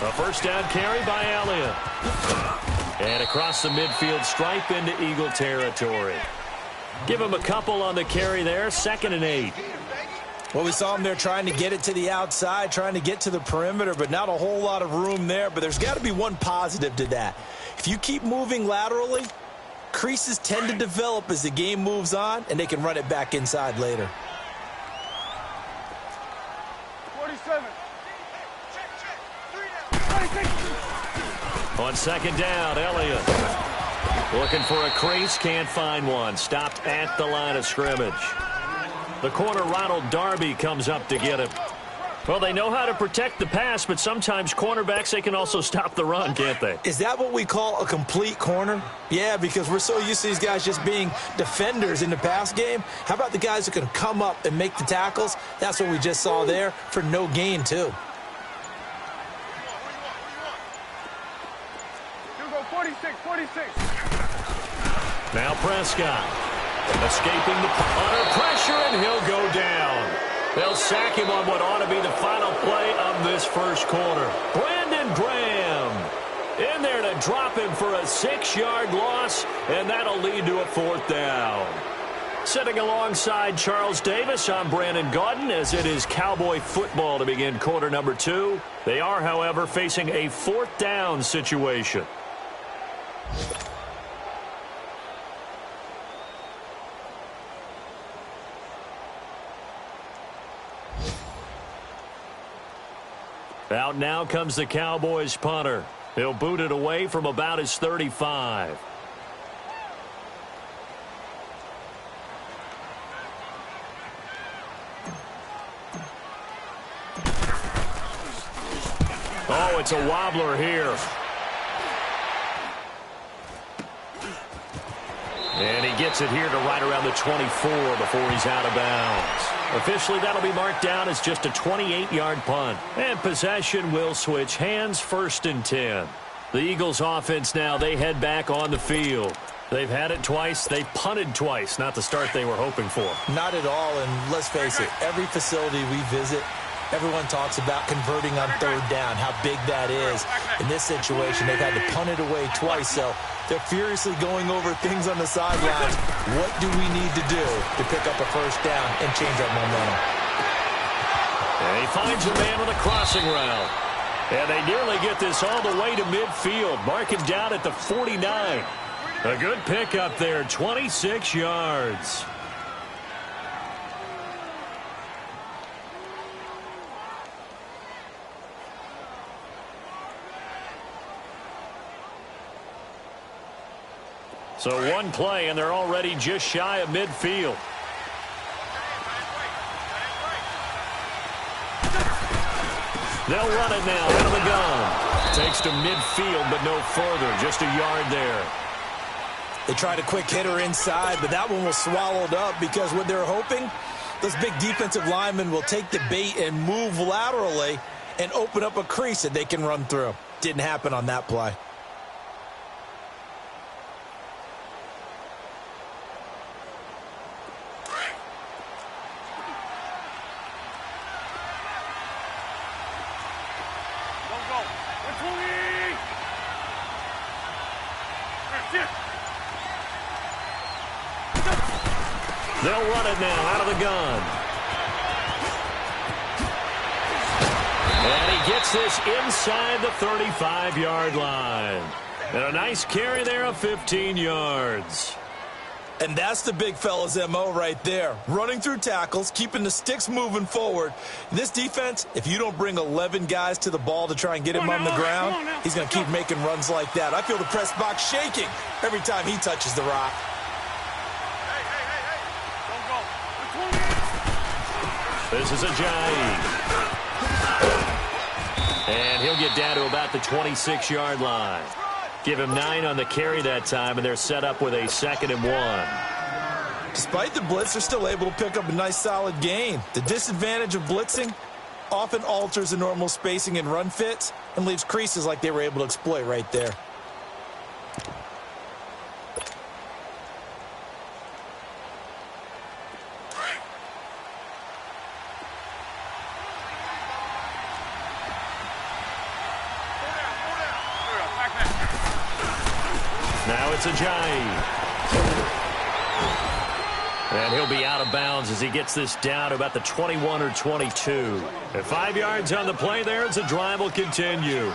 A first down carry by Elliott. And across the midfield stripe into Eagle territory. Give him a couple on the carry there, 2nd and 8. Well, we saw him there trying to get it to the outside, trying to get to the perimeter, but not a whole lot of room there. But there's got to be one positive to that. If you keep moving laterally, creases tend to develop as the game moves on, and they can run it back inside later. 47. On 2nd down, Elliott. Looking for a crease, can't find one. Stopped at the line of scrimmage. The corner, Ronald Darby, comes up to get him. Well, they know how to protect the pass, but sometimes cornerbacks, they can also stop the run, can't they? Is that what we call a complete corner? Yeah, because we're so used to these guys just being defenders in the pass game. How about the guys who can come up and make the tackles? That's what we just saw there for no gain, too. You go 46, 46. Now Prescott. Escaping under pressure, and he'll go down. They'll sack him on what ought to be the final play of this first quarter. Brandon Graham in there to drop him for a 6-yard loss, and that'll lead to a 4th down. Sitting alongside Charles Davis, I'm Brandon Gaudin, as it is Cowboy football to begin quarter number 2. They are, however, facing a 4th down situation. Out now comes the Cowboys punter. He'll boot it away from about his 35. Oh, it's a wobbler here. And he gets it here to right around the 24 before he's out of bounds. Officially, that'll be marked down as just a 28-yard punt. And possession will switch hands, 1st and 10. The Eagles offense now, they head back on the field. They've had it twice. They've punted twice. Not the start they were hoping for. Not at all, and let's face it, every facility we visit, everyone talks about converting on 3rd down, how big that is. In this situation, they've had to punt it away twice, so they're furiously going over things on the sidelines. What do we need to do to pick up a 1st down and change our momentum? And he finds a man with a crossing route. And they nearly get this all the way to midfield. Mark him down at the 49. A good pickup there, 26 yards. So one play, and they're already just shy of midfield. They'll run it now out of the gun. Takes to midfield, but no further. Just a yard there. They tried a quick hitter inside, but that one was swallowed up because what they're hoping, those big defensive linemen will take the bait and move laterally and open up a crease that they can run through. Didn't happen on that play. They'll run it now out of the gun. And he gets this inside the 35-yard line. And a nice carry there of 15 yards. And that's the big fella's MO right there. Running through tackles, keeping the sticks moving forward. This defense, if you don't bring 11 guys to the ball to try and get him on the ground, he's going to keep making runs like that. I feel the press box shaking every time he touches the rock. This is Ajayi. And he'll get down to about the 26-yard line. Give him 9 on the carry that time, and they're set up with a 2nd and 1. Despite the blitz, they're still able to pick up a nice solid gain. The disadvantage of blitzing often alters the normal spacing and run fits and leaves creases like they were able to exploit right there. Now it's Ajayi. And he'll be out of bounds as he gets this down to about the 21 or 22. At 5 yards on the play there as the drive will continue.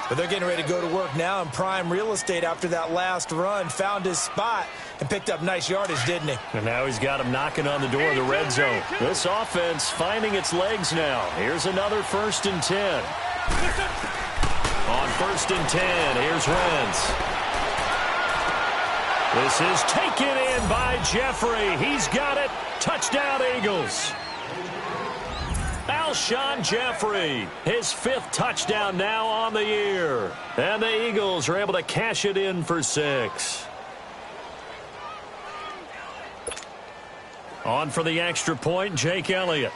But they're getting ready to go to work now in prime real estate after that last run. Found his spot and picked up nice yardage, didn't he? And now he's got him knocking on the door of the red zone. This offense finding its legs now. Here's another 1st and 10. On 1st and 10, here's Wentz. This is taken in by Jeffrey. He's got it. Touchdown, Eagles. Alshon Jeffrey, his 5th touchdown now on the year. And the Eagles are able to cash it in for 6. On for the extra point, Jake Elliott.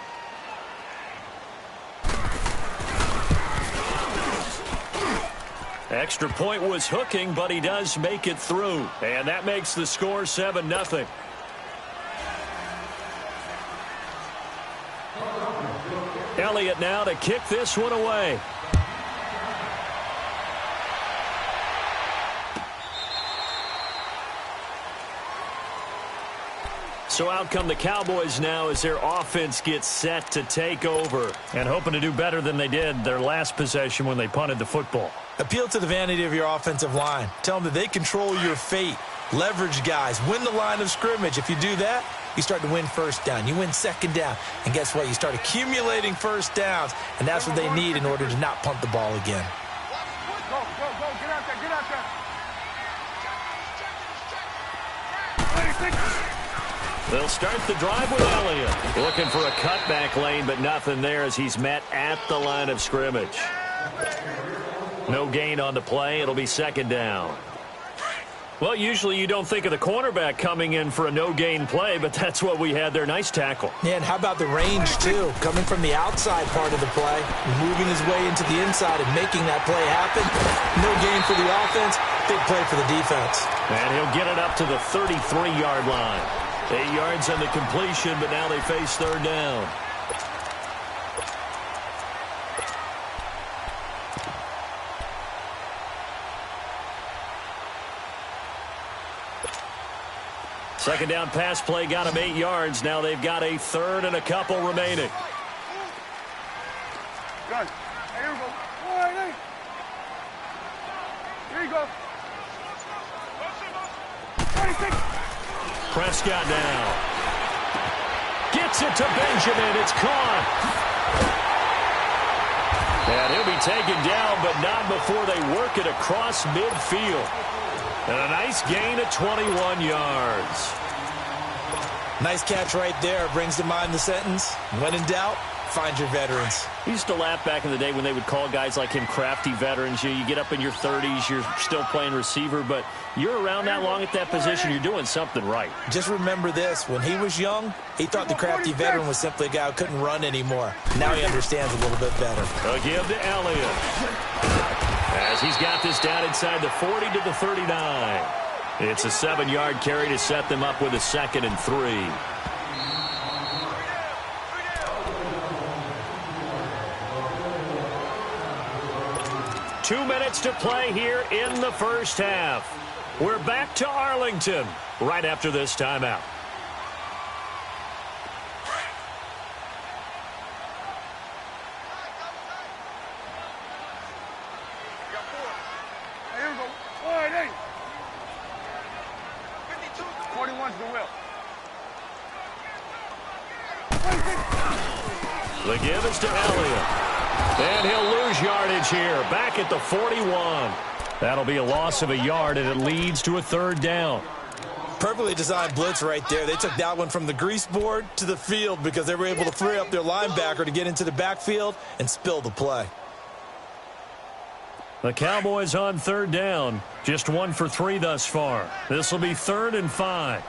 Extra point was hooking, but he does make it through. And that makes the score 7-0. Elliott now to kick this one away. So out come the Cowboys now as their offense gets set to take over and hoping to do better than they did their last possession when they punted the football. Appeal to the vanity of your offensive line. Tell them that they control your fate. Leverage guys. Win the line of scrimmage. If you do that, you start to win 1st down. You win 2nd down. And guess what? You start accumulating 1st downs. And that's what they need in order to not punt the ball again. Go, go, go. Get out there. Get out there. 26. They'll start the drive with Elliott. Looking for a cutback lane, but nothing there as he's met at the line of scrimmage. No gain on the play. It'll be 2nd down. Well, usually you don't think of the cornerback coming in for a no-gain play, but that's what we had there. Nice tackle. Yeah, and how about the range, too? Coming from the outside part of the play, moving his way into the inside and making that play happen. No gain for the offense, big play for the defense. And he'll get it up to the 33-yard line. 8 yards on the completion, but now they face 3rd down. Second down pass play got him 8 yards. Now they've got a 3rd and a couple remaining. Gun. Here we go. All right, here you go. 26. Prescott now. Gets it to Benjamin. It's caught. And he'll be taken down, but not before they work it across midfield. And a nice gain of 21 yards. Nice catch right there. Brings to mind the sentence, when in doubt, find your veterans. We used to laugh back in the day when they would call guys like him crafty veterans. You get up in your 30s, you're still playing receiver, but you're around that long at that position, you're doing something right. Just remember this. When he was young, he thought the crafty veteran was simply a guy who couldn't run anymore. Now he understands a little bit better. A give to Elliott. As he's got this down inside the 40 to the 39. It's a 7-yard carry to set them up with a 2nd and 3. Two minutes to play here in the first half. We're back to Arlington right after this timeout. Here we go. All right, hey. 41's the will. 26. The give is to Elliott. And he'll lose yardage here, back at the 41. That'll be a loss of a yard, and it leads to a 3rd down. Perfectly designed blitz right there. They took that one from the grease board to the field because they were able to free up their linebacker to get into the backfield and spill the play. The Cowboys on 3rd down. Just 1 for 3 thus far. This will be 3rd and 5.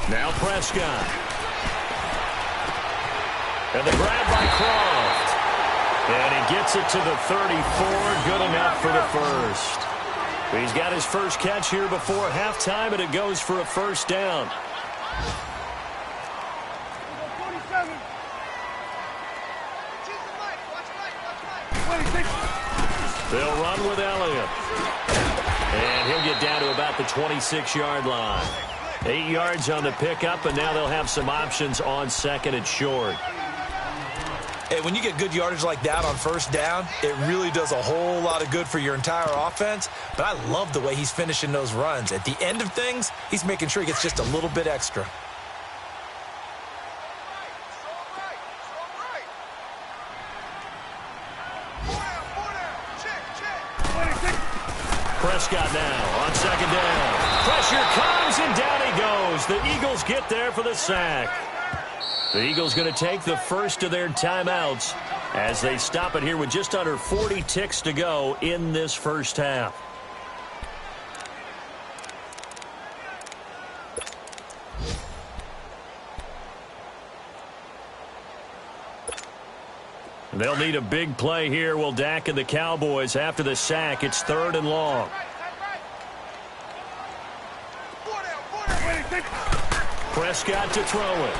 Now Prescott. And the grab by Croft. And he gets it to the 34. Good enough for the first. He's got his first catch here before halftime, and it goes for a 1st down. 47. 26. They'll run with Elliott. And he'll get down to about the 26-yard line. 8 yards on the pickup, and now they'll have some options on second and short. Hey, when you get good yardage like that on first down, it really does a whole lot of good for your entire offense. But I love the way he's finishing those runs. At the end of things, he's making sure he gets just a little bit extra. Prescott now on second down. Pressure comes, and down he goes. The Eagles get there for the sack. The Eagles going to take the first of their timeouts as they stop it here with just under 40 ticks to go in this first half. They'll need a big play here. Will Dak and the Cowboys after the sack. It's 3rd and long. Prescott to throw it.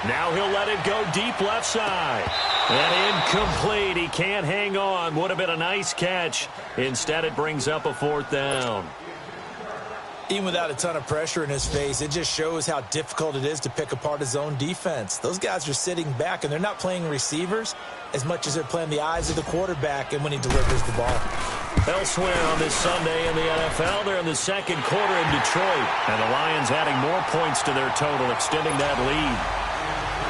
Now he'll let it go deep left side. And incomplete. He can't hang on. Would have been a nice catch. Instead, it brings up a 4th down. Even without a ton of pressure in his face, it just shows how difficult it is to pick apart his own defense. Those guys are sitting back, and they're not playing receivers as much as they're playing the eyes of the quarterback and when he delivers the ball. Elsewhere on this Sunday in the NFL, they're in the second quarter in Detroit, and the Lions adding more points to their total, extending that lead.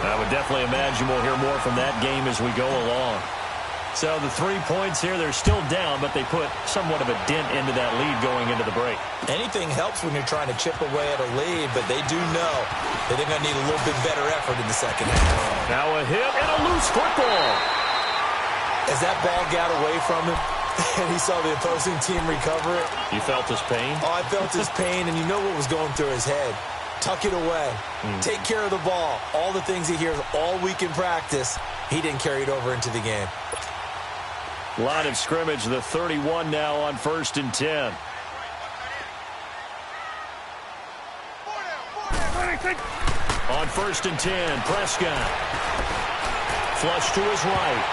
I would definitely imagine we'll hear more from that game as we go along. So the 3 points here, they're still down, but they put somewhat of a dent into that lead going into the break. Anything helps when you're trying to chip away at a lead, but they do know that they're going to need a little bit better effort in the second half. Now a hit and a loose football. As that ball got away from him, and he saw the opposing team recover it. You felt his pain? Oh, I felt his pain, and you know what was going through his head. Tuck it away. Take care of the ball. All the things he hears all week in practice, he didn't carry it over into the game. Line of scrimmage, the 31 now on 1st and 10. On 1st and 10, Prescott. Flush to his right.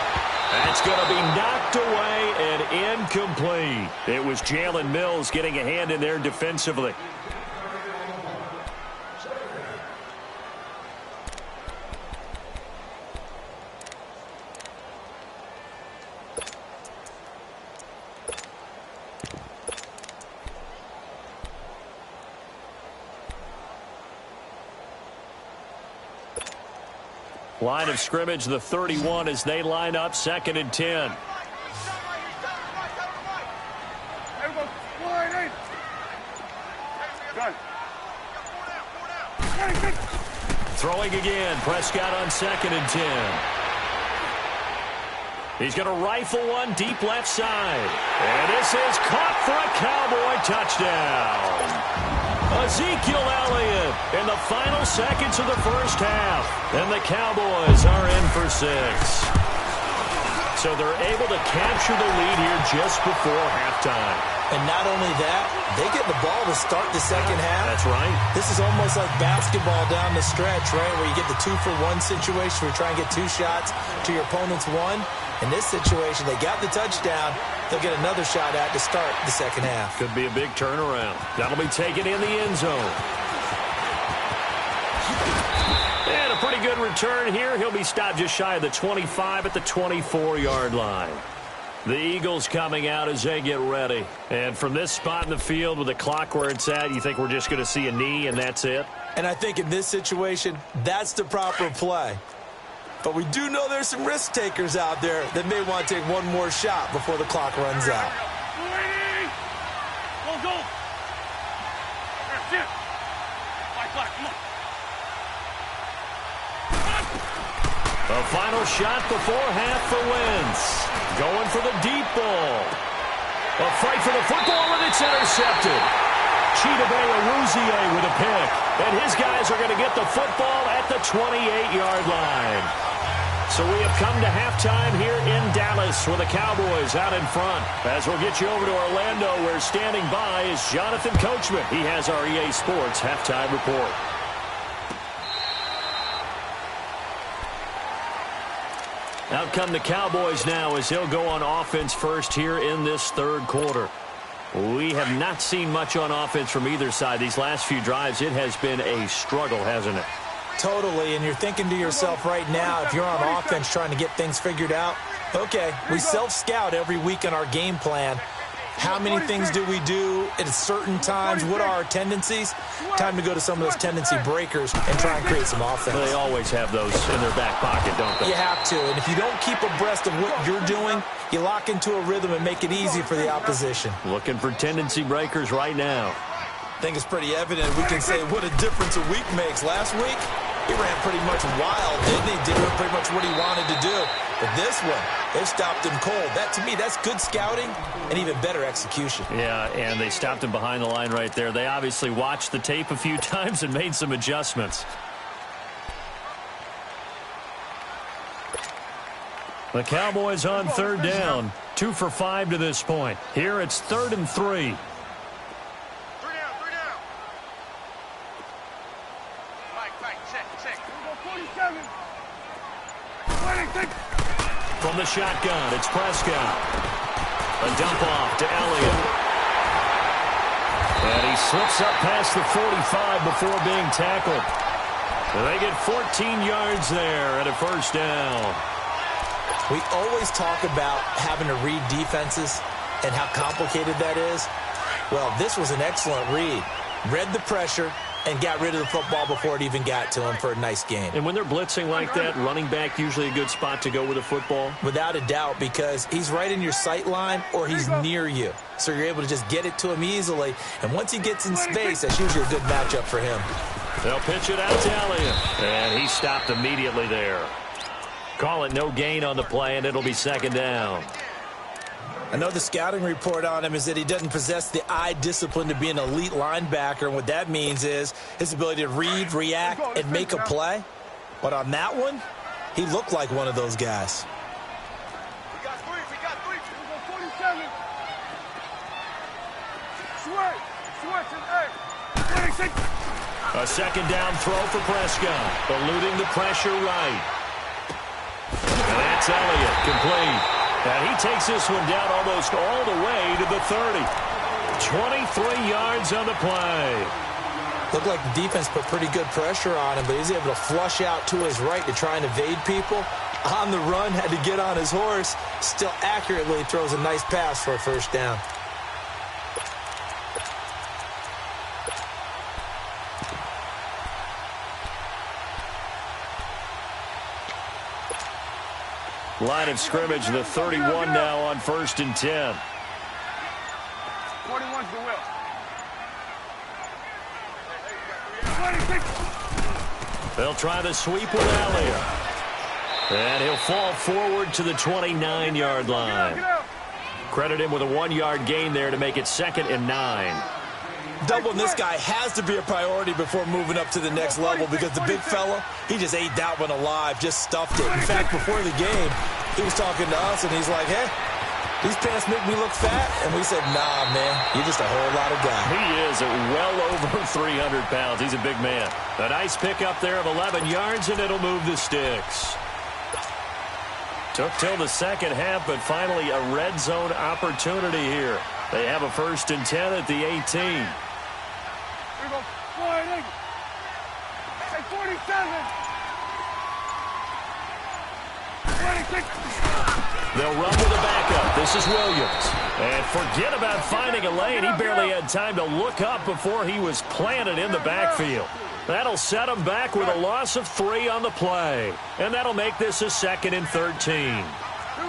That's going to be knocked away and incomplete. It was Jalen Mills getting a hand in there defensively. Line of scrimmage, the 31 as they line up 2nd and 10. Throwing again, Prescott on 2nd and 10. He's going to rifle one deep left side. And this is caught for a Cowboy touchdown. Ezekiel Elliott in the final seconds of the first half. And the Cowboys are in for 6. So they're able to capture the lead here just before halftime. And not only that, they get the ball to start the second half. That's right. This is almost like basketball down the stretch, right, where you get the 2-for-1 situation where you try and get 2 shots to your opponent's 1. In this situation, they got the touchdown. They'll get another shot at to start the second half. Could be a big turnaround. That'll be taken in the end zone. And a pretty good return here. He'll be stopped just shy of the 25 at the 24-yard line. The Eagles coming out as they get ready. And from this spot in the field with the clock where it's at, you think we're just going to see a knee and that's it? And I think in this situation, that's the proper play. But we do know there's some risk takers out there that may want to take one more shot before the clock runs out. Go. That's it. Come on. The final shot before half for Wentz. Going for the deep ball. A fight for the football, and it's intercepted. Chidobe with a pick. And his guys are going to get the football at the 28-yard line. So we have come to halftime here in Dallas with the Cowboys out in front. As we'll get you over to Orlando, where standing by is Jonathan Coachman. He has our EA Sports halftime report. Out come the Cowboys now as he'll go on offense first here in this third quarter. We have not seen much on offense from either side. These last few drives, it has been a struggle, hasn't it? Totally, and you're thinking to yourself right now, if you're on offense trying to get things figured out, okay, we self-scout every week in our game plan. How many things do we do at certain times? What are our tendencies? Time to go to some of those tendency breakers and try and create some offense. They always have those in their back pocket, don't they? You have to, and if you don't keep abreast of what you're doing, you lock into a rhythm and make it easy for the opposition. Looking for tendency breakers right now. I think it's pretty evident. We can say what a difference a week makes. Last week, he ran pretty much wild, didn't he? Did pretty much what he wanted to do. But this one, they stopped him cold. That, to me, that's good scouting and even better execution. Yeah, and they stopped him behind the line right there. They obviously watched the tape a few times and made some adjustments. The Cowboys on third down. 2 for 5 to this point. Here it's 3rd and 3. From the shotgun, it's Prescott. A dump off to Elliott. And he slips up past the 45 before being tackled. And they get 14 yards there and a first down. We always talk about having to read defenses and how complicated that is. Well, this was an excellent read. Read the pressure and got rid of the football before it even got to him for a nice gain. And when they're blitzing like that, running back usually a good spot to go with the football? Without a doubt, because he's right in your sight line or he's near you. So you're able to just get it to him easily. And once he gets in space, that's usually a good matchup for him. They'll pitch it out to Elliott. And he stopped immediately there. Call it no gain on the play, and it'll be 2nd down. I know the scouting report on him is that he doesn't possess the eye discipline to be an elite linebacker. And what that means is his ability to read, react, and make a play. But on that one, he looked like one of those guys. We got three. We got 47. Switch. 26. A 2nd down throw for Prescott. Eluding the pressure right. And that's Elliott, complete. And he takes this one down almost all the way to the 30. 23 yards on the play. Looked like the defense put pretty good pressure on him, but he's able to flush out to his right to try and evade people. On the run, had to get on his horse. Still accurately throws a nice pass for a first down. Line of scrimmage, the 31 now on 1st and 10. 41's the will. 26. They'll try the sweep with Elliott. And he'll fall forward to the 29-yard line. Credit him with a 1-yard gain there to make it 2nd and 9. Doubling this guy has to be a priority before moving up to the next level because the big fella, he just ate that one alive, just stuffed it. In fact, before the game, he was talking to us, and he's like, hey, these pants make me look fat. And we said, nah, man, you're just a whole lot of guy. He is well over 300 pounds. He's a big man. A nice pickup there of 11 yards, and it'll move the sticks. Took till the second half, but finally a red zone opportunity here. They have a 1st and 10 at the 18. We go 40. Say 47. 26. They'll run with a backup. This is Williams. And forget about finding a lane. He barely had time to look up before he was planted in the backfield. That'll set him back with a loss of 3 on the play. And that'll make this a 2nd and 13. We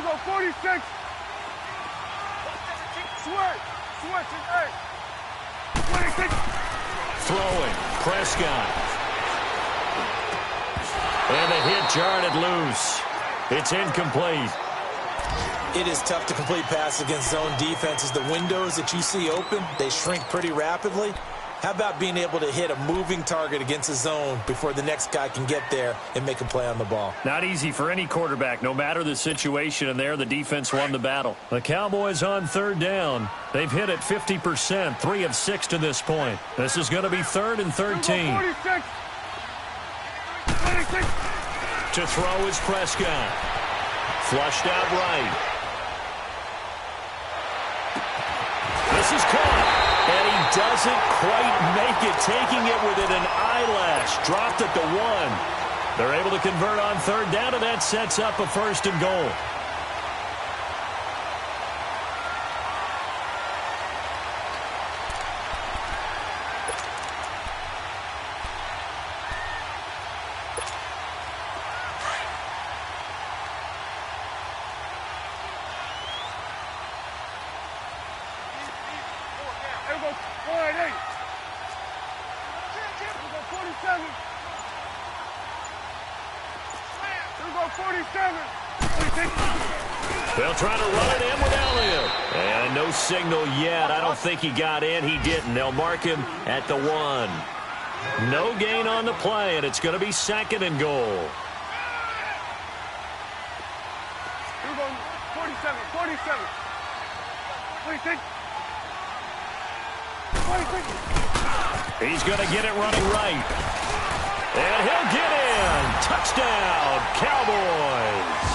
go 46. Switch and 26. Throwing, Prescott. And the hit jarred it loose. It's incomplete. It is tough to complete passes against zone defenses. The windows that you see open, they shrink pretty rapidly. How about being able to hit a moving target against a zone before the next guy can get there and make a play on the ball? Not easy for any quarterback, no matter the situation, and there the defense won the battle. The Cowboys on 3rd down. They've hit it 50%, 3 of 6 to this point. This is going to be 3rd and 13. 46. To throw is Prescott. Flushed out right. This is caught. And he doesn't quite make it, taking it within an eyelash. Dropped at the 1. They're able to convert on third down, and that sets up a 1st and goal. They'll try to run it in with Elliott. And no signal yet. I don't think he got in. He didn't. They'll mark him at the 1. No gain on the play, and it's going to be 2nd and goal. 47. 26. He's going to get it running right. And he'll get in. Touchdown, Cowboys.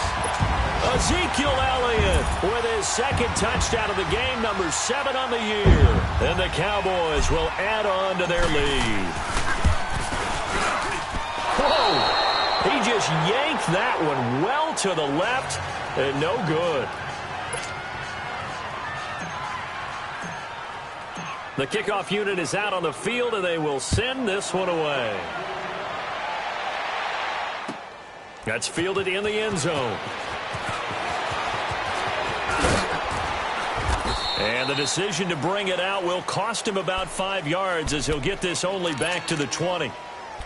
Ezekiel Elliott with his 2nd touchdown of the game, number 7 on the year. And the Cowboys will add on to their lead. Whoa! He just yanked that one well to the left, and no good. The kickoff unit is out on the field, and they will send this one away. That's fielded in the end zone. And the decision to bring it out will cost him about 5 yards, as he'll get this only back to the 20.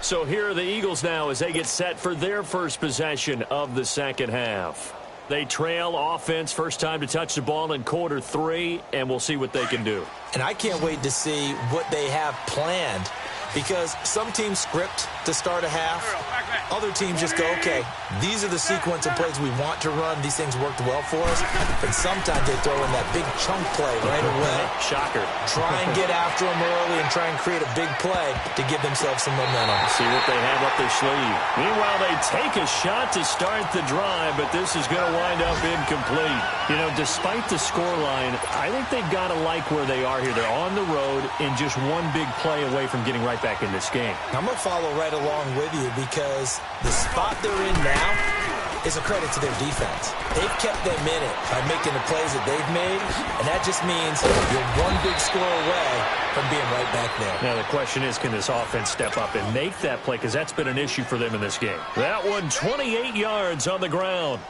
So here are the Eagles now as they get set for their first possession of the second half. They trail offense, first time to touch the ball in quarter 3, and we'll see what they can do. And I can't wait to see what they have planned, because some teams script to start a half. Other teams just go, okay, these are the sequence of plays we want to run. These things worked well for us. And sometimes they throw in that big chunk play right away. Shocker. Try and get after them early and try and create a big play to give themselves some momentum. See what they have up their sleeve. Meanwhile, they take a shot to start the drive, but this is going to wind up incomplete. You know, despite the scoreline, I think they've got to like where they are here. They're on the road and just one big play away from getting right back in this game. I'm going to follow right along with you, because the spot they're in now is a credit to their defense. They've kept them in it by making the plays that they've made, and that just means you're one big score away from being right back there. Now the question is, can this offense step up and make that play, because that's been an issue for them in this game. That one 28 yards on the ground.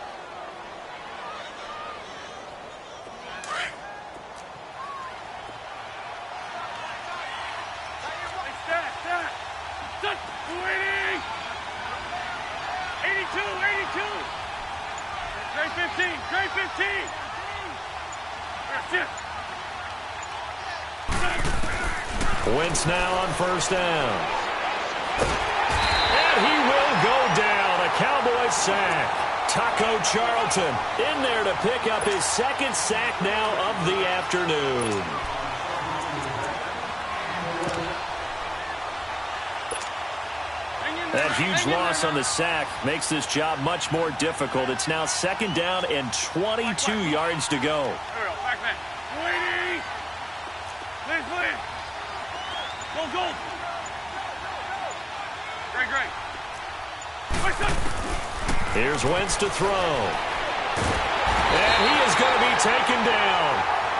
Wentz now on first down. And he will go down. A Cowboys sack. Taco Charlton in there to pick up his 2nd sack now of the afternoon. That huge loss on the sack makes this job much more difficult. It's now 2nd down and 22 yards to go. Go. Great. Here's Wentz to throw. And he is going to be taken down.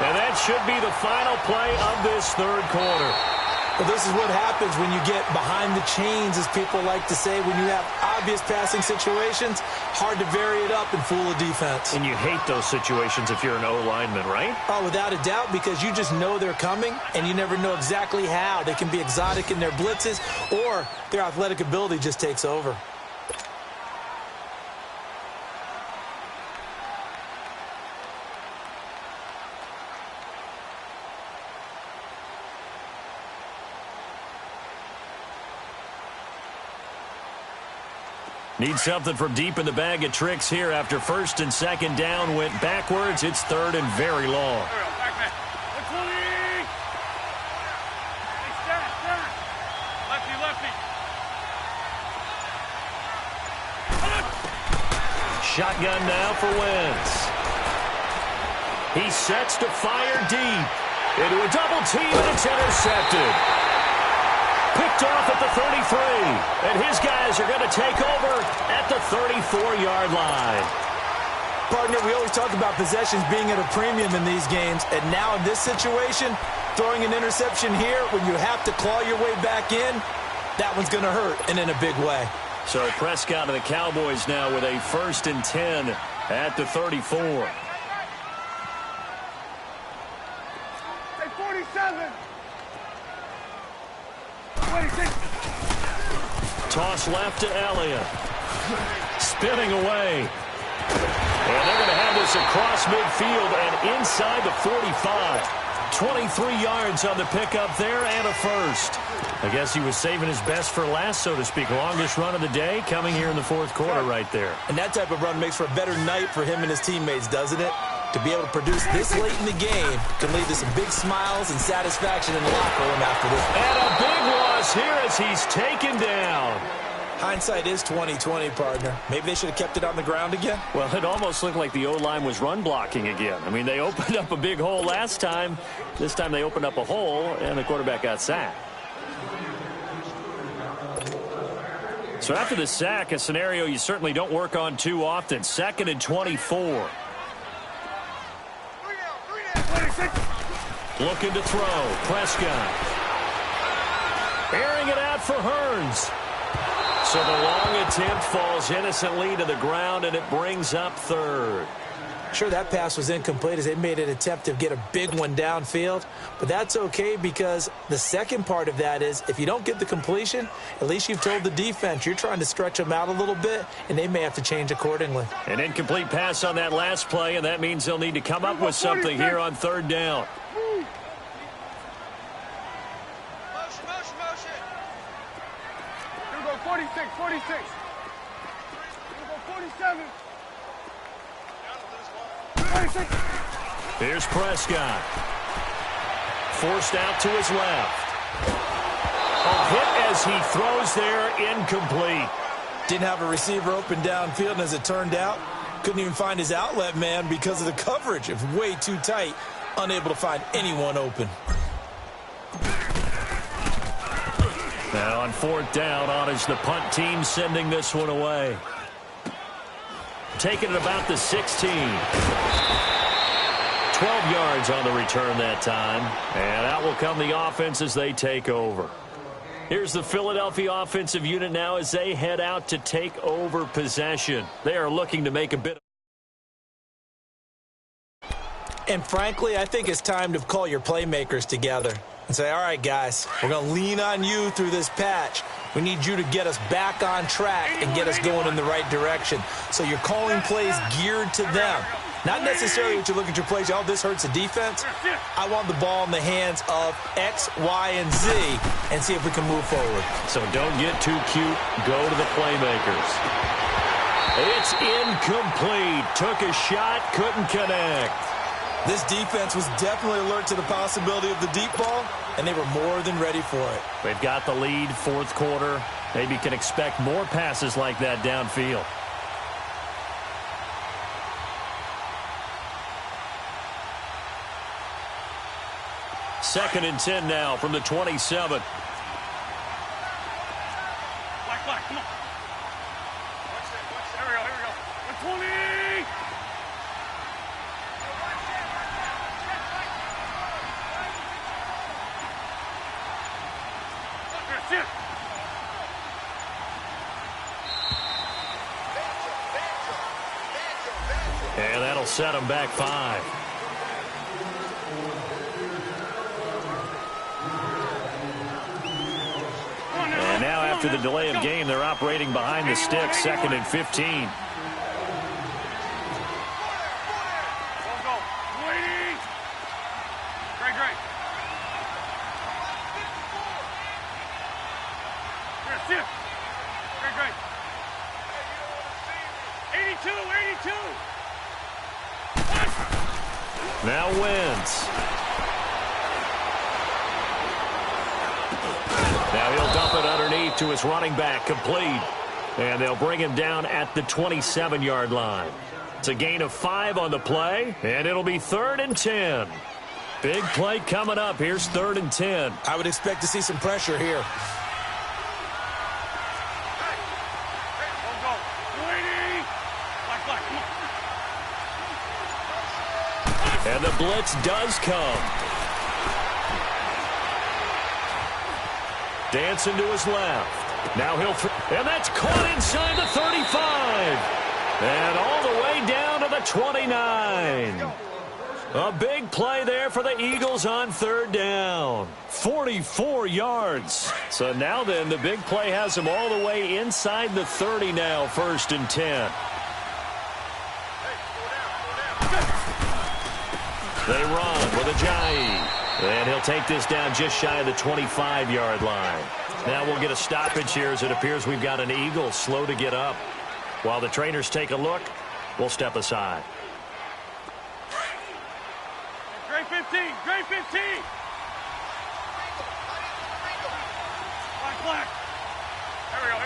And that should be the final play of this 3rd quarter. Well, this is what happens when you get behind the chains, as people like to say. When you have obvious passing situations, hard to vary it up and fool a defense. And you hate those situations if you're an O-lineman, right? Oh, without a doubt, because you just know they're coming, and you never know exactly how. They can be exotic in their blitzes, or their athletic ability just takes over. Need something from deep in the bag of tricks here after 1st and 2nd down went backwards. It's 3rd and very long. Shotgun now for Wentz. He sets to fire deep. Into a double team, and it's intercepted. Picked off at the 33. And his guys are going to take over at the 34-yard line. Partner, we always talk about possessions being at a premium in these games. And now in this situation, throwing an interception here when you have to claw your way back in, that one's going to hurt, and in a big way. So Prescott and the Cowboys now with a 1st and 10 at the 34. 47. Toss left to Elliott. Spinning away. And they're going to have this across midfield and inside the 45. 23 yards on the pickup there and a first. I guess he was saving his best for last, so to speak. Longest run of the day coming here in the 4th quarter right there. And that type of run makes for a better night for him and his teammates, doesn't it? To be able to produce this late in the game can lead to some big smiles and satisfaction in the locker room after this. And a big loss here as he's taken down. Hindsight is 20/20, partner. Maybe they should have kept it on the ground again. Well, it almost looked like the O-line was run blocking again. I mean, they opened up a big hole last time. This time they opened up a hole, and the quarterback got sacked. So after the sack, a scenario you certainly don't work on too often. 2nd and 24. Looking to throw. Prescott. Airing it out for Hearns. So the long attempt falls innocently to the ground, and it brings up 3rd. Sure, that pass was incomplete as they made an attempt to get a big one downfield. But that's okay because the second part of that is if you don't get the completion, at least you've told the defense you're trying to stretch them out a little bit, and they may have to change accordingly. An incomplete pass on that last play, and that means they'll need to come up with something here on 3rd down. Motion. Here we go, 46. Here we go, 47. Here's Prescott. Forced out to his left. A hit as he throws there, incomplete. Didn't have a receiver open downfield, and as it turned out, couldn't even find his outlet man because of the coverage. It was way too tight, unable to find anyone open. Now on 4th down, on is the punt team sending this one away. Taking it about the 16. 12 yards on the return that time. And out will come the offense as they take over. Here's the Philadelphia offensive unit now as they head out to take over possession. They are looking to make a bit of... And frankly, I think it's time to call your playmakers together and say, all right, guys, we're going to lean on you through this patch. We need you to get us back on track and get us going in the right direction. So you're calling plays geared to them. Not necessarily what you look at your plays, oh, this hurts the defense. I want the ball in the hands of X, Y, and Z and see if we can move forward. So don't get too cute. Go to the playmakers. It's incomplete. Took a shot, couldn't connect. This defense was definitely alert to the possibility of the deep ball, and they were more than ready for it. They've got the lead, 4th quarter. Maybe can expect more passes like that downfield. Second and 10 now from the 27. Black, come on. Watch that. Here we go. 120. That's it. And that'll set them back 5. And now after the delay of game, they're operating behind the sticks, 2nd and 15. Go. Waiting. Great. That's it. Great. 82. Now Wentz. Now he'll dump it underneath to his running back, complete. And they'll bring him down at the 27-yard line. It's a gain of 5 on the play, and it'll be 3rd and 10. Big play coming up. Here's 3rd and 10. I would expect to see some pressure here. And the blitz does come. Dancing to his left. Now he'll and that's caught inside the 35. And all the way down to the 29. A big play there for the Eagles on 3rd down. 44 yards. So now then, the big play has them all the way inside the 30 now, 1st and 10. They run with Ajayi. And he'll take this down just shy of the 25-yard line. Now we'll get a stoppage here as it appears we've got an Eagle slow to get up. While the trainers take a look, we'll step aside. Grade 15, grade 15. Black. Here we go.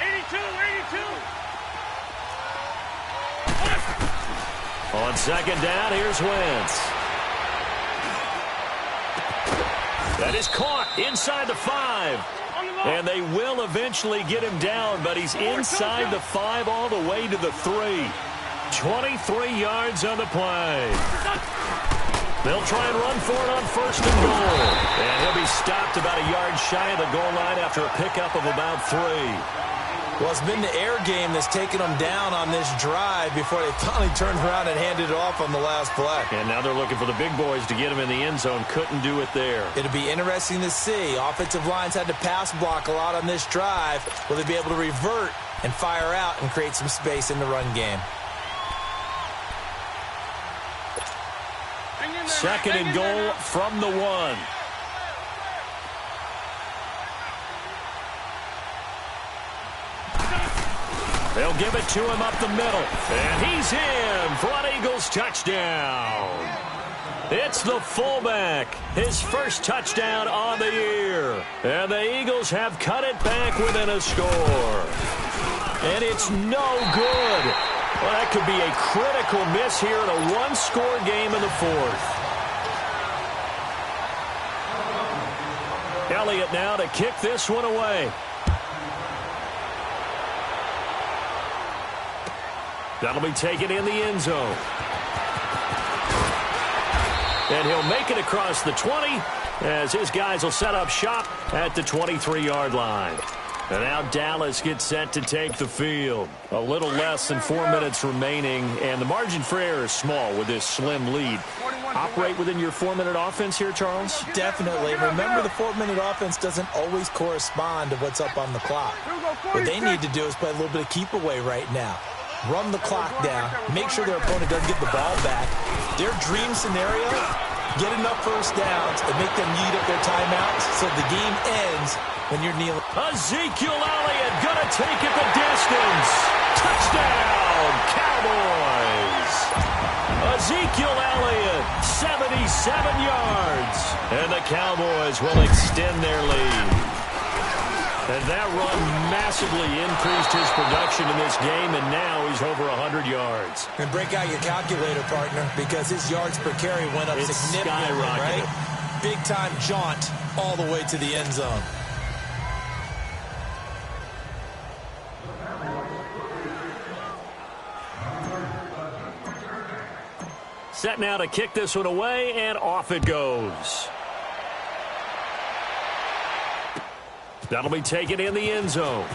82. On 2nd down, here's Wentz. That is caught inside the 5. And they will eventually get him down, but he's inside the 5 all the way to the 3. 23 yards on the play. They'll try and run for it on 1st and goal. And he'll be stopped about a yard shy of the goal line after a pickup of about 3. Well, it's been the air game that's taken them down on this drive before they finally turned around and handed it off on the last play. And now they're looking for the big boys to get him in the end zone. Couldn't do it there. It'll be interesting to see. Offensive lines had to pass block a lot on this drive. Will they be able to revert and fire out and create some space in the run game? 2nd and goal from the 1. They'll give it to him up the middle. And he's in for an Eagles touchdown. It's the fullback. His first touchdown on the year. And the Eagles have cut it back within a score. And it's no good. Well, that could be a critical miss here in a one-score game in the 4th. Elliott now to kick this one away. That'll be taken in the end zone. And he'll make it across the 20 as his guys will set up shop at the 23-yard line. And now Dallas gets set to take the field. A little less than 4 minutes remaining, and the margin for error is small with this slim lead. Operate within your 4-minute offense here, Charles? Definitely. Remember, the 4-minute offense doesn't always correspond to what's up on the clock. What they need to do is play a little bit of keep away right now. Run the clock down, make sure their opponent doesn't get the ball back. Their dream scenario, get enough first downs and make them eat up their timeouts so the game ends when you're kneeling. Ezekiel Elliott gonna take it the distance. Touchdown, Cowboys. Ezekiel Elliott, 77 yards. And the Cowboys will extend their lead. And that run massively increased his production in this game, and now he's over 100 yards. And break out your calculator, partner, because his yards per carry went up significantly, right? Big-time jaunt all the way to the end zone. Set now to kick this one away, and off it goes. That'll be taken in the end zone.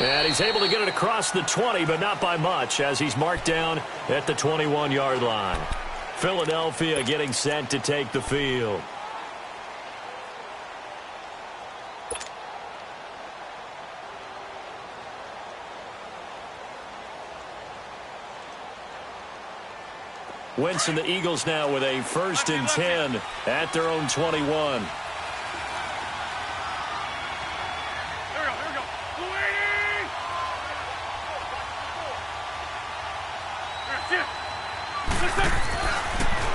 And he's able to get it across the 20, but not by much, as he's marked down at the 21-yard line. Philadelphia getting set to take the field. Wentz and the Eagles now with a 1st and 10 at their own 21. Here we go.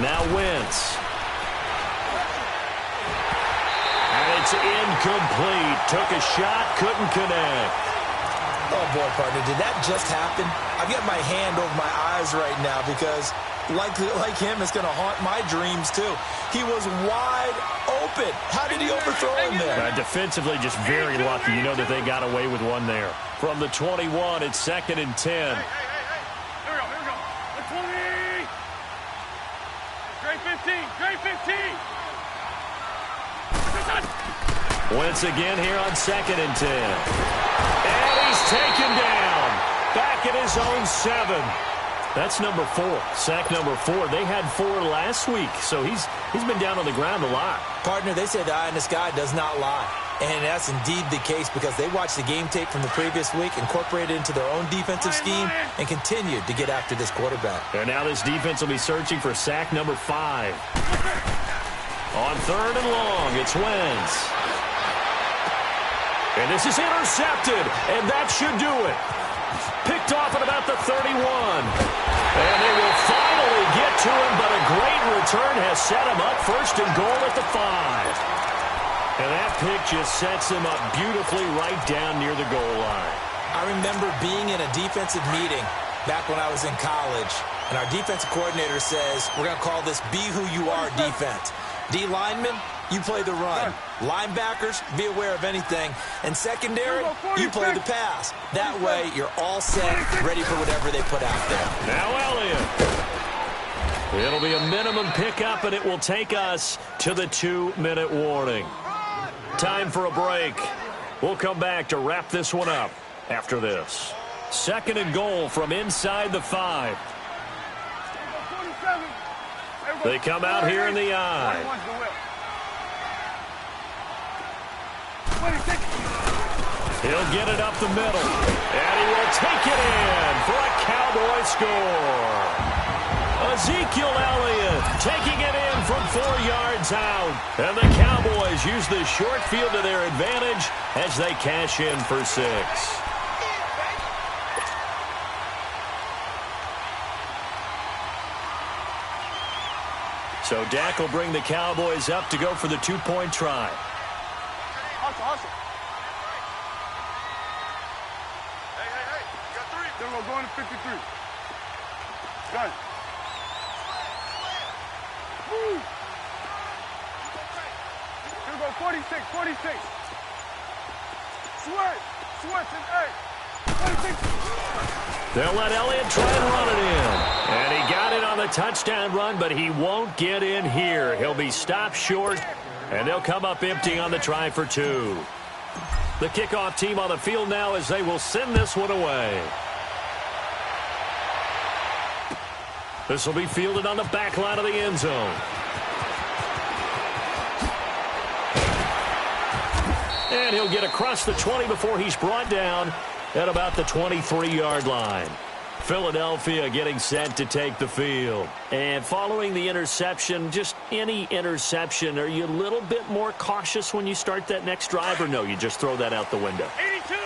Now Wentz. It's incomplete. Took a shot, couldn't connect. Oh, boy, partner, did that just happen? I've got my hand over my eyes right now because, like him, it's going to haunt my dreams, too. He was wide open. How did he overthrow him there? Defensively, just very lucky. You know that they got away with one there. From the 21, it's 2nd and 10. Here we go. The 20. Great 15. Great 15. Once again here on 2nd and 10. And he's taken down. Back at his own 7. That's number 4. Sack number 4. They had 4 last week, so he's been down on the ground a lot. Partner, they say the eye in the sky does not lie. And that's indeed the case because they watched the game tape from the previous week, incorporated it into their own defensive scheme, and continued to get after this quarterback. And now this defense will be searching for sack number 5. On 3rd and long, it's Wentz. And this is intercepted, and that should do it. Picked off at about the 31. And they will finally get to him, but a great return has set him up 1st and goal at the 5. And that pick just sets him up beautifully right down near the goal line. I remember being in a defensive meeting back when I was in college, and our defensive coordinator says, we're going to call this Be Who You Are defense. D linemen, you play the run. Linebackers, be aware of anything. And secondary, you play the pass. That way, you're all set, ready for whatever they put out there. Now Elliott. It'll be a minimum pickup, and it will take us to the 2-minute warning. Time for a break. We'll come back to wrap this one up after this. 2nd and goal from inside the 5. They come out here in the eye. He'll get it up the middle. And he will take it in for a Cowboy score. Ezekiel Elliott taking it in from 4 yards out. And the Cowboys use the short field to their advantage as they cash in for 6. So Dak will bring the Cowboys up to go for the 2-point try. Hustle. Hey. You got 3. Then we'll go into 53. Got it. Woo. Here we go, 46. Swerts and 8. 46. They'll let Elliott try and run it in. And he got it on the touchdown run, but he won't get in here. He'll be stopped short, and they'll come up empty on the try for 2. The kickoff team on the field now as they will send this one away. This will be fielded on the back line of the end zone. And he'll get across the 20 before he's brought down at about the 23-yard line. Philadelphia getting set to take the field. And following the interception, just any interception, are you a little bit more cautious when you start that next drive, or no, you just throw that out the window?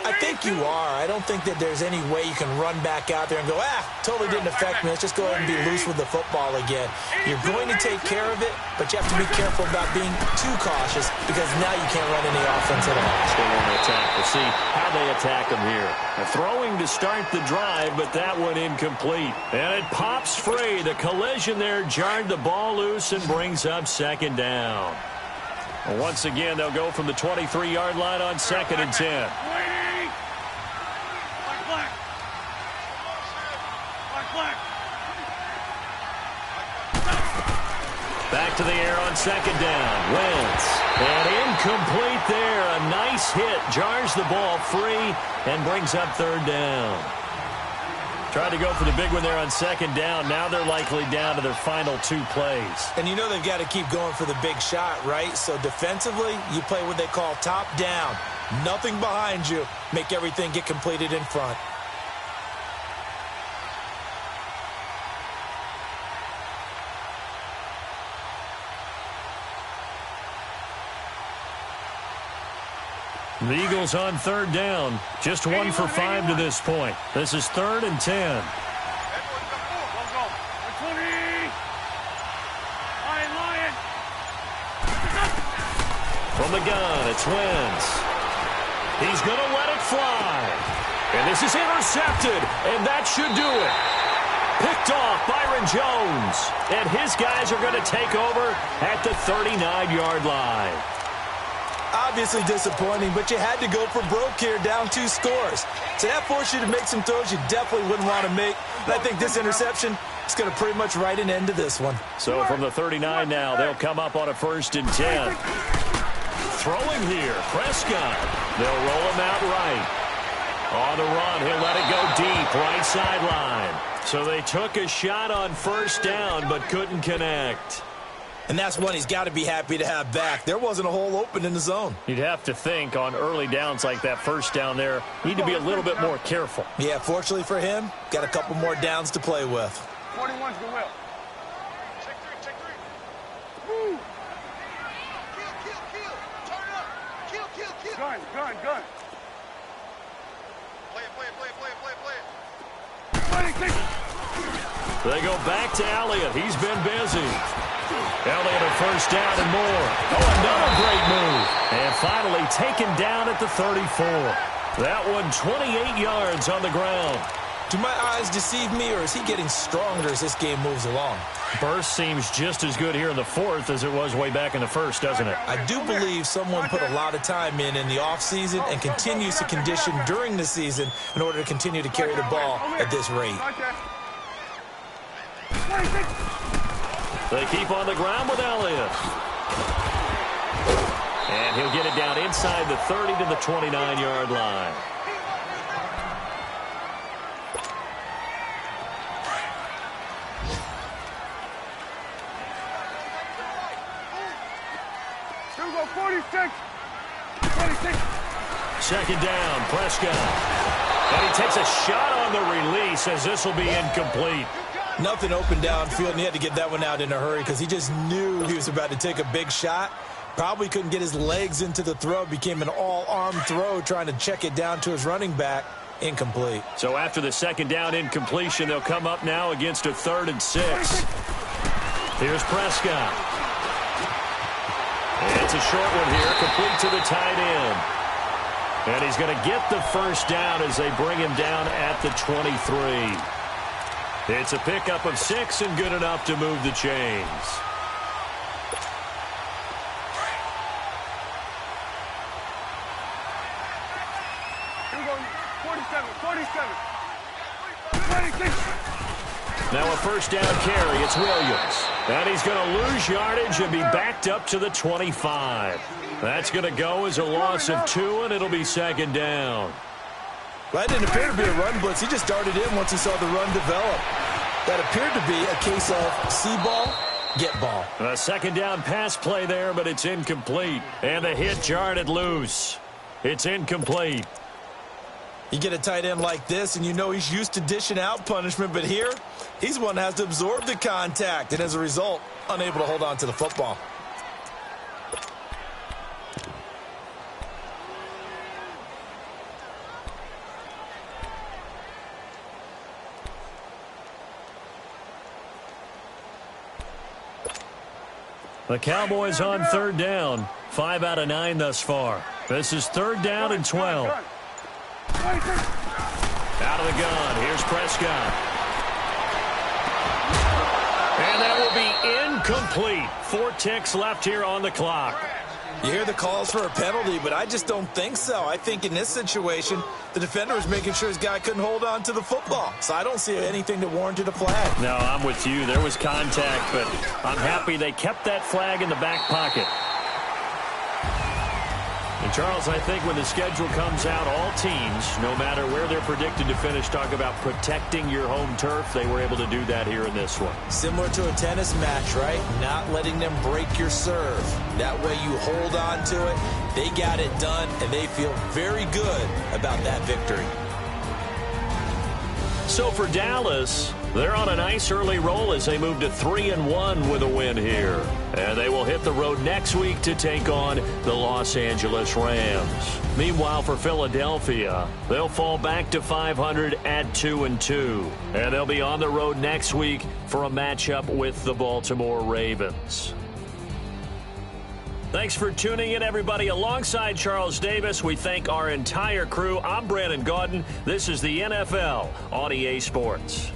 I think you are. I don't think that there's any way you can run back out there and go, totally didn't affect me. Let's just go ahead and be loose with the football again. You're going to take care of it, but you have to be careful about being too cautious because now you can't run any offense at all. Still want to attack. We'll see how they attack them here. A throwing to start the drive, but that one incomplete. And it pops free. The collision there jarred the ball loose and brings up 2nd down. Once again, they'll go from the 23-yard line on 2nd and 10. Back to the air on 2nd down. Wentz. And incomplete there. A nice hit. Jars the ball free and brings up 3rd down. Tried to go for the big one there on 2nd down. Now they're likely down to their final 2 plays. And you know they've got to keep going for the big shot, right? So defensively, you play what they call top down. Nothing behind you. Make everything get completed in front. The Eagles on 3rd down. Just 1 for 5 to this point. This is 3rd and 10. From the gun, it's Wentz. He's going to let it fly. And this is intercepted, and that should do it. Picked off Byron Jones. And his guys are going to take over at the 39-yard line. Obviously disappointing, but you had to go for broke here, down 2 scores. So that forced you to make some throws you definitely wouldn't want to make. And I think this interception is going to pretty much write an end to this one. So from the 39 now, they'll come up on a 1st and 10. Throwing here, Prescott. They'll roll him out right. On the run, he'll let it go deep, right sideline. So they took a shot on 1st down, but couldn't connect. And that's one he's got to be happy to have back. There wasn't a hole open in the zone. You'd have to think on early downs like that 1st down there, need to be a little bit more careful. Yeah, fortunately for him, got a couple more downs to play with. 41's the will. Check 3. Woo! Kill. Turn up. Kill. Gun. Play it. 26. They go back to Elliott. He's been busy. Elliott a 1st down and more. Oh, another great move. And finally taken down at the 34. That one 28 yards on the ground. Do my eyes deceive me, or is he getting stronger as this game moves along? Burst seems just as good here in the 4th as it was way back in the 1st, doesn't it? I do believe someone put a lot of time in the offseason and continues to condition during the season in order to continue to carry the ball at this rate. They keep on the ground with Elliott. And he'll get it down inside the 30 to the 29-yard line. Here we go, 46. 26. 2nd down, Prescott. And he takes a shot on the release as this will be incomplete. Nothing open downfield, and he had to get that one out in a hurry because he just knew he was about to take a big shot. Probably couldn't get his legs into the throw. Became an all-arm throw trying to check it down to his running back. Incomplete. So after the 2nd down incompletion, they'll come up now against a 3rd and 6. Here's Prescott. And it's a short one here, complete to the tight end. And he's going to get the 1st down as they bring him down at the 23. It's a pickup of 6 and good enough to move the chains. Here we go, 47. 26. Now a 1st down carry. It's Williams. And he's going to lose yardage and be backed up to the 25. That's going to go as a loss of 2, and it'll be 2nd down. Well, that didn't appear to be a run blitz. He just darted in once he saw the run develop. That appeared to be a case of see ball, get ball. A 2nd down pass play there, but it's incomplete. And the hit jarred it loose. It's incomplete. You get a tight end like this, and you know he's used to dishing out punishment, but here, he's one that has to absorb the contact, and as a result, unable to hold on to the football. The Cowboys on 3rd down. 5 out of 9 thus far. This is 3rd down and 12. Out of the gun. Here's Prescott. And that will be incomplete. 4 ticks left here on the clock. You hear the calls for a penalty, but I just don't think so. I think in this situation, the defender was making sure his guy couldn't hold on to the football. So I don't see anything that warranted a flag. No, I'm with you. There was contact, but I'm happy they kept that flag in the back pocket. And Charles, I think when the schedule comes out, all teams, no matter where they're predicted to finish, talk about protecting your home turf. They were able to do that here in this one. Similar to a tennis match, right? Not letting them break your serve. That way you hold on to it. They got it done, and they feel very good about that victory. So for Dallas, they're on a nice early roll as they move to 3-1 with a win here. And they will hit the road next week to take on the Los Angeles Rams. Meanwhile, for Philadelphia, they'll fall back to 500 at 2-2. And they'll be on the road next week for a matchup with the Baltimore Ravens. Thanks for tuning in, everybody. Alongside Charles Davis, we thank our entire crew. I'm Brandon Gaudin. This is the NFL on EA Sports.